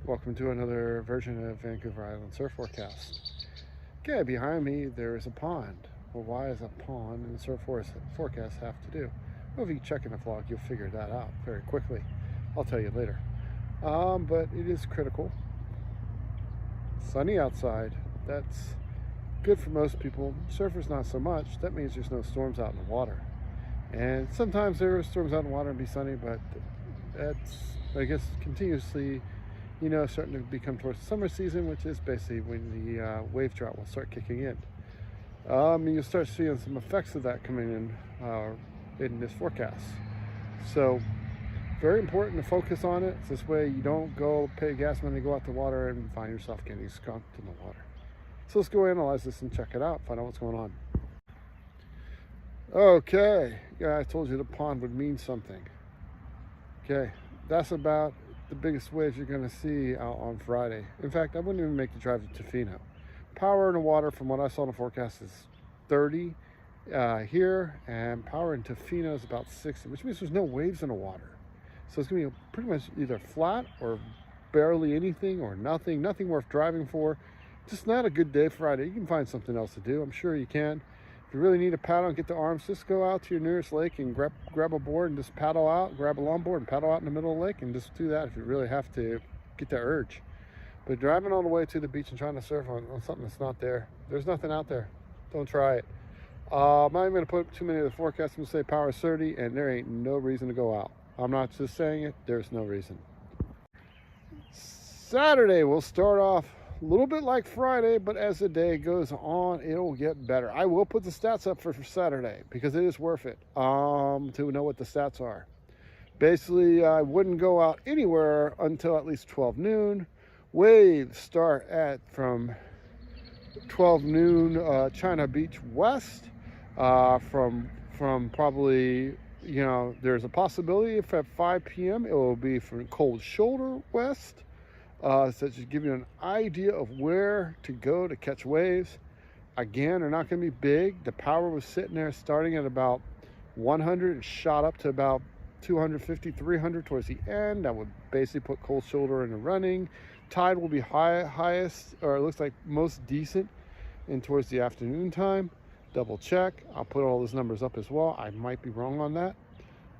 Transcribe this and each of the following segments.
Welcome to another version of Vancouver Island Surf Forecast. Okay, behind me there is a pond. Well, why is a pond and surf forecast have to do? Well, if you check in the vlog, you'll figure that out very quickly. I'll tell you later. But it is critical. Sunny outside. That's good for most people. Surfers not so much. That means there's no storms out in the water. And sometimes there are storms out in the water and be sunny, but that's, I guess, continuously, starting to become towards the summer season, which is basically when the wave drought will start kicking in. You'll start seeing some effects of that coming in this forecast. So, very important to focus on it. This way you don't go pay gas money to go out the water and find yourself getting skunked in the water. So let's go analyze this and check it out, find out what's going on. Okay, yeah, I told you the pond would mean something. Okay, that's about the biggest waves you're going to see out on Friday. In fact, I wouldn't even make the drive to Tofino. Power in the water, from what I saw in the forecast, is 30 here, and power in Tofino is about 60, which means there's no waves in the water. So it's going to be pretty much either flat or barely anything or nothing worth driving for. Just not a good day Friday. You can find something else to do. I'm sure you can. If you really need a paddle and get the arms, just go out to your nearest lake and grab a board and just paddle out, grab a longboard and paddle out in the middle of the lake, and just do that if you really have to get that urge. But driving all the way to the beach and trying to surf on something that's not there, there's nothing out there. Don't try it. I'm not even going to put too many of the forecasts. I'm going to say power is 30, and there ain't no reason to go out. I'm not just saying it, there's no reason. Saturday, we'll start off a little bit like Friday, but as the day goes on, it'll get better. I will put the stats up for Saturday because it is worth it to know what the stats are. Basically, I wouldn't go out anywhere until at least 12 noon. Waves start from 12 noon China Beach west. From probably, there's a possibility if at 5 p.m. it will be from cold shoulder west. So just give you an idea of where to go to catch waves. Again, they're not going to be big. The power was sitting there starting at about 100 and shot up to about 250, 300 towards the end. That would basically put cold shoulder in the running. Tide will be highest, or it looks like most decent, in towards the afternoon time. Double check. I'll put all those numbers up as well. I might be wrong on that,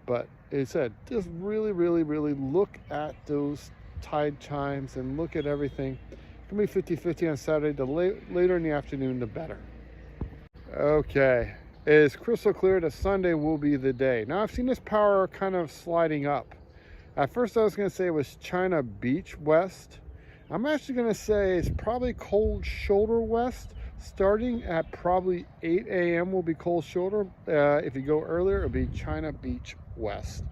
but it said just really look at those tide chimes and look at everything. It's gonna be 50-50 on Saturday. The later in the afternoon, the better. Okay, it is crystal clear that Sunday will be the day. Now I've seen this power kind of sliding up. At first I was going to say it was China Beach west. I'm actually going to say it's probably cold shoulder west. Starting at probably 8 a.m. will be cold shoulder. If you go earlier, it'll be China Beach west.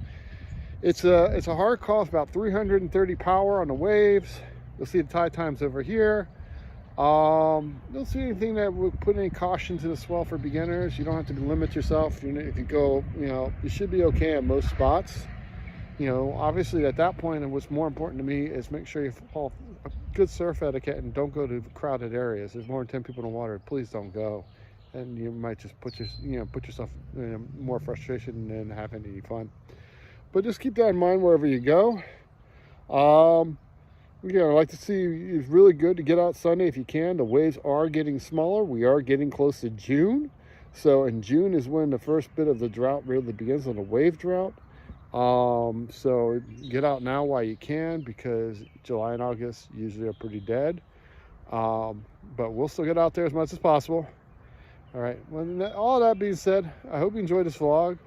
It's a hard call. It's about 330 power on the waves. You'll see the tide times over here. Don't see anything that would put any caution to the swell for beginners. You don't have to limit yourself. If you go, you should be okay at most spots. Obviously at that point, and what's more important to me is make sure you follow good surf etiquette and don't go to crowded areas. There's more than 10 people in the water. Please don't go, and you might just put yourself in more frustration than have any fun. But just keep that in mind wherever you go. I'd like to see, it's really good to get out Sunday if you can. The waves are getting smaller. We are getting close to June. So in June is when the first bit of the drought really begins, on the wave drought. So get out now while you can, because July and August usually are pretty dead. But we'll still get out there as much as possible. All right. Well, all that being said, I hope you enjoyed this vlog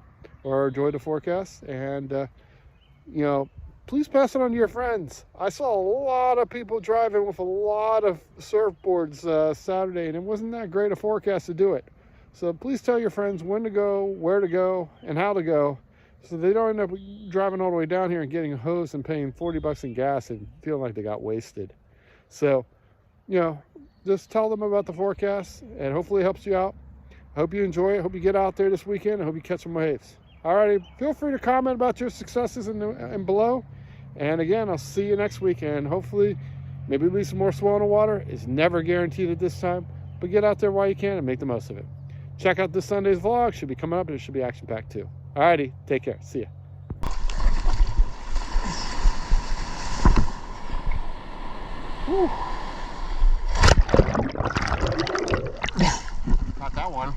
or enjoyed the forecast. And, please pass it on to your friends. I saw a lot of people driving with a lot of surfboards Saturday, and it wasn't that great a forecast to do it. So please tell your friends when to go, where to go, and how to go, so they don't end up driving all the way down here and getting hosed and paying $40 in gas and feeling like they got wasted. So, just tell them about the forecast, and hopefully it helps you out. I hope you enjoy it. Hope you get out there this weekend. I hope you catch some waves. Alrighty, feel free to comment about your successes in below. And again, I'll see you next week, and hopefully maybe leave some more swell in the water. It's never guaranteed at this time, but get out there while you can and make the most of it. Check out this Sunday's vlog. Should be coming up, and it should be action-packed too. Alrighty, take care. See ya. Got that one.